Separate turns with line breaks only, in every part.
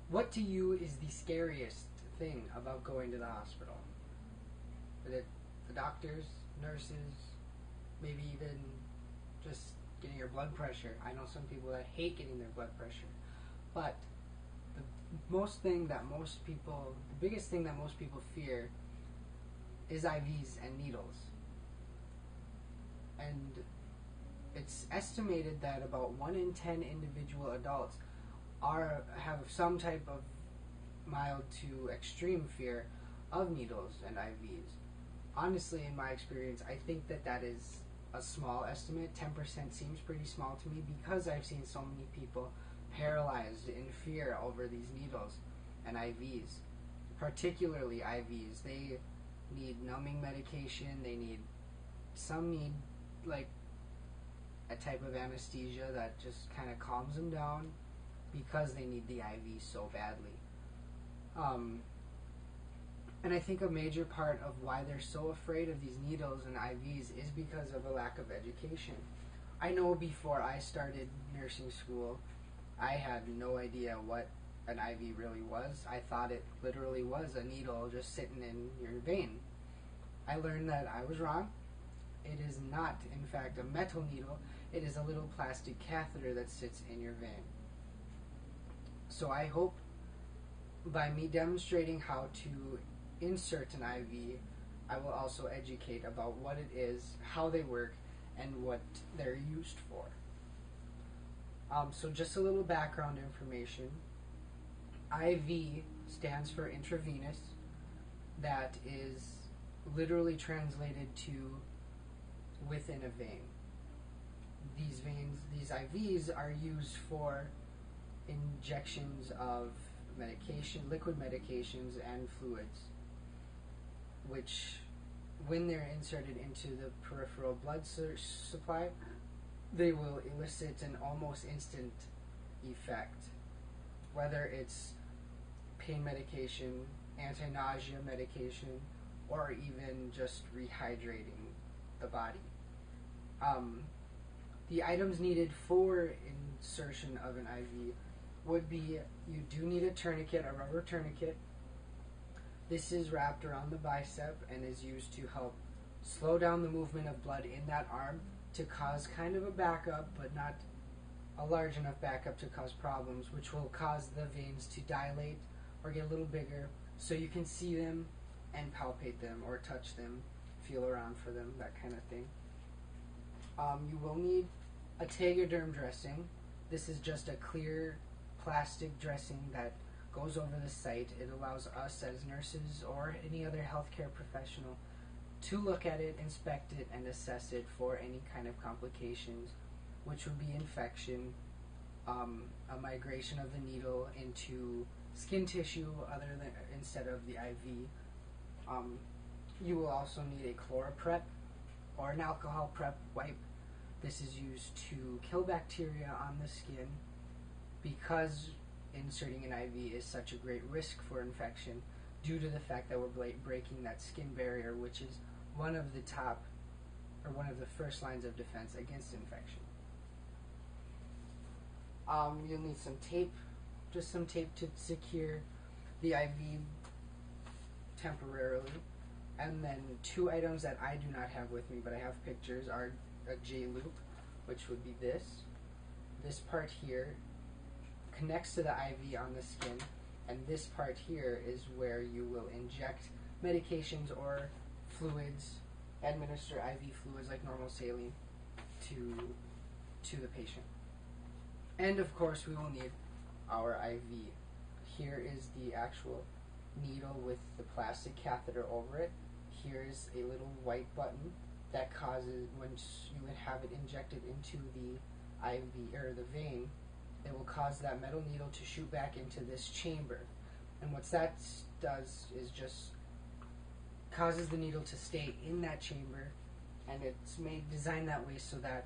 What to you is the scariest thing about going to the hospital? The doctors, nurses, maybe even just getting your blood pressure. I know some people that hate getting their blood pressure. But the biggest thing that most people fear is IVs and needles. And it's estimated that about 1 in 10 individual adults have some type of mild to extreme fear of needles and IVs. Honestly, in my experience, I think that is a small estimate. 10% seems pretty small to me because I've seen so many people paralyzed in fear over these needles and IVs. Particularly IVs. They need numbing medication, some need like a type of anesthesia that just kind of calms them down because they need the IV so badly. And I think a major part of why they're so afraid of these needles and IVs is because of a lack of education. I know before I started nursing school, I had no idea what an IV really was. I thought it literally was a needle just sitting in your vein. I learned that I was wrong. It is not, in fact, a metal needle. It is a little plastic catheter that sits in your vein. So I hope by me demonstrating how to insert an IV, I will also educate about what it is, how they work, and what they're used for. So just a little background information. IV stands for intravenous. That is literally translated to within a vein. These IVs are used for injections of liquid medications and fluids, which, when they're inserted into the peripheral blood supply, they will elicit an almost instant effect, whether it's pain medication, anti-nausea medication, or even just rehydrating the body. The items needed for insertion of an IV would be, you do need a tourniquet, a rubber tourniquet. This is wrapped around the bicep and is used to help slow down the movement of blood in that arm to cause kind of a backup, but not a large enough backup to cause problems, which will cause the veins to dilate or get a little bigger so you can see them and palpate them or touch them, feel around for them, that kind of thing. You will need a Tegaderm dressing. This is just a clear plastic dressing that goes over the site. It allows us as nurses or any other healthcare professional to look at it, inspect it, and assess it for any kind of complications, which would be infection, a migration of the needle into skin tissue instead of the IV. You will also need a ChloraPrep or an alcohol prep wipe. This is used to kill bacteria on the skin because inserting an IV is such a great risk for infection due to the fact that we're breaking that skin barrier, which is one of the first lines of defense against infection. You'll need some tape, just some tape to secure the IV temporarily. And then 2 items that I do not have with me, but I have pictures, are a J-loop, which would be this. This part here connects to the IV on the skin, and this part here is where you will inject medications or fluids, administer IV fluids like normal saline to the patient. And of course we will need our IV. Here is the actual needle with the plastic catheter over it. Here's a little white button that causes, once you have it injected into the IV or the vein, it will cause that metal needle to shoot back into this chamber. And what that does is just causes the needle to stay in that chamber, and it's designed that way so that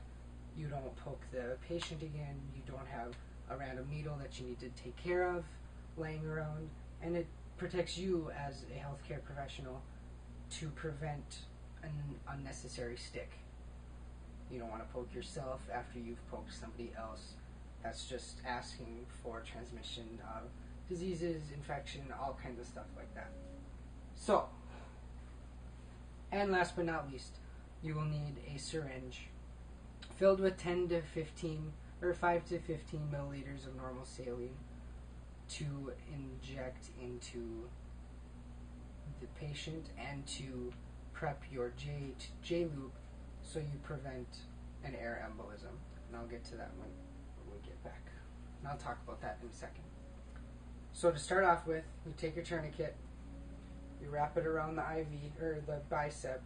you don't poke the patient again, you don't have a random needle that you need to take care of laying around, and it protects you as a healthcare professional to prevent an unnecessary stick. You don't want to poke yourself after you've poked somebody else. That's just asking for transmission of diseases, infection, all kinds of stuff like that. So, and last but not least, you will need a syringe filled with 10 to 15 or 5 to 15 milliliters of normal saline to inject into the patient and to prep your J loop so you prevent an air embolism. And I'll get to that when we get back. And I'll talk about that in a second. So to start off with, you take your tourniquet, you wrap it around the IV or the bicep,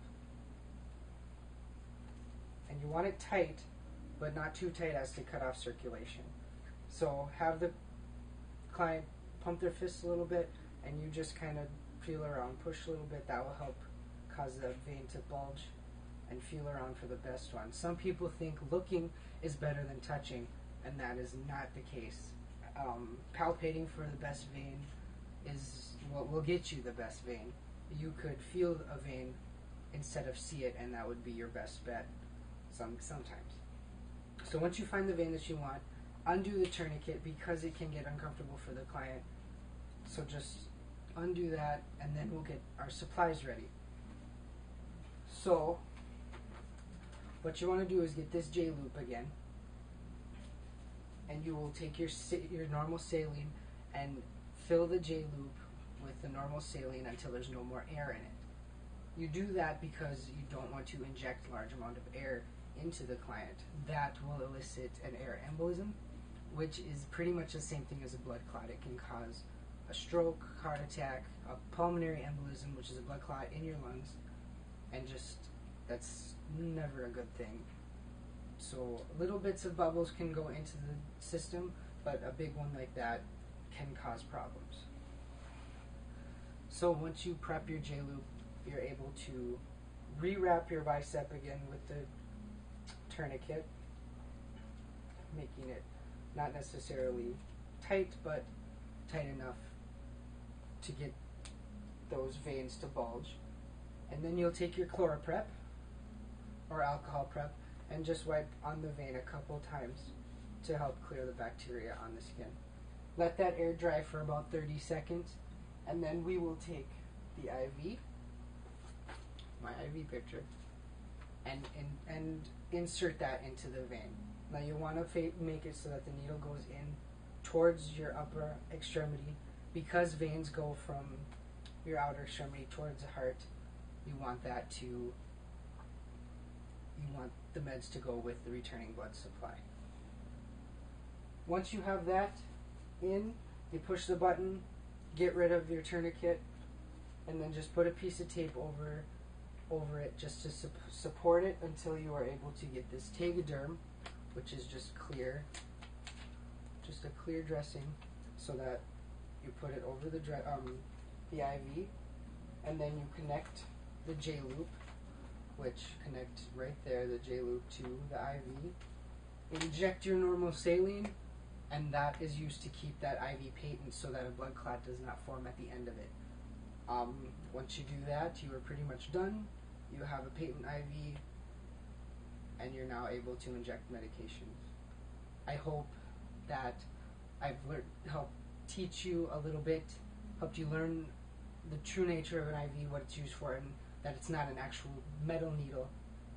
and you want it tight, but not too tight as to cut off circulation. So have the client pump their fists a little bit, and you just kind of feel around, push a little bit. That will help cause the vein to bulge, and feel around for the best one. Some people think looking is better than touching, and that is not the case. Palpating for the best vein is what will get you the best vein. You could feel a vein instead of see it, and that would be your best bet sometimes. So once you find the vein that you want, undo the tourniquet because it can get uncomfortable for the client. So just undo that, and then we'll get our supplies ready. So what you want to do is get this J loop again, and you will take your normal saline and fill the J loop with the normal saline until there's no more air in it. You do that because you don't want to inject large amount of air into the client. That will elicit an air embolism, which is pretty much the same thing as a blood clot. It can cause a stroke, heart attack, a pulmonary embolism, which is a blood clot in your lungs, and just that's never a good thing. So little bits of bubbles can go into the system, but a big one like that can cause problems. So once you prep your J loop, you're able to rewrap your bicep again with the tourniquet, making it not necessarily tight, but tight enough to get those veins to bulge. And then you'll take your ChloraPrep or alcohol prep and just wipe on the vein a couple times to help clear the bacteria on the skin. Let that air dry for about 30 seconds, and then we will take the IV, my IV picture, and insert that into the vein. Now you want to make it so that the needle goes in towards your upper extremity. Because veins go from your outer extremity towards the heart, you want the meds to go with the returning blood supply. Once you have that in, you push the button, get rid of your tourniquet, and then just put a piece of tape over it just to support it until you are able to get this Tegaderm, which is just clear, just a clear dressing, so that you put it over the IV, and then you connect the J loop, which connects right there, the J loop to the IV. Inject your normal saline, and that is used to keep that IV patent so that a blood clot does not form at the end of it. Once you do that, you are pretty much done. You have a patent IV, and you're now able to inject medications. I hope that I've helped teach you a little bit, helped you learn the true nature of an IV, what it's used for, and that it's not an actual metal needle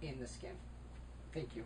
in the skin. Thank you.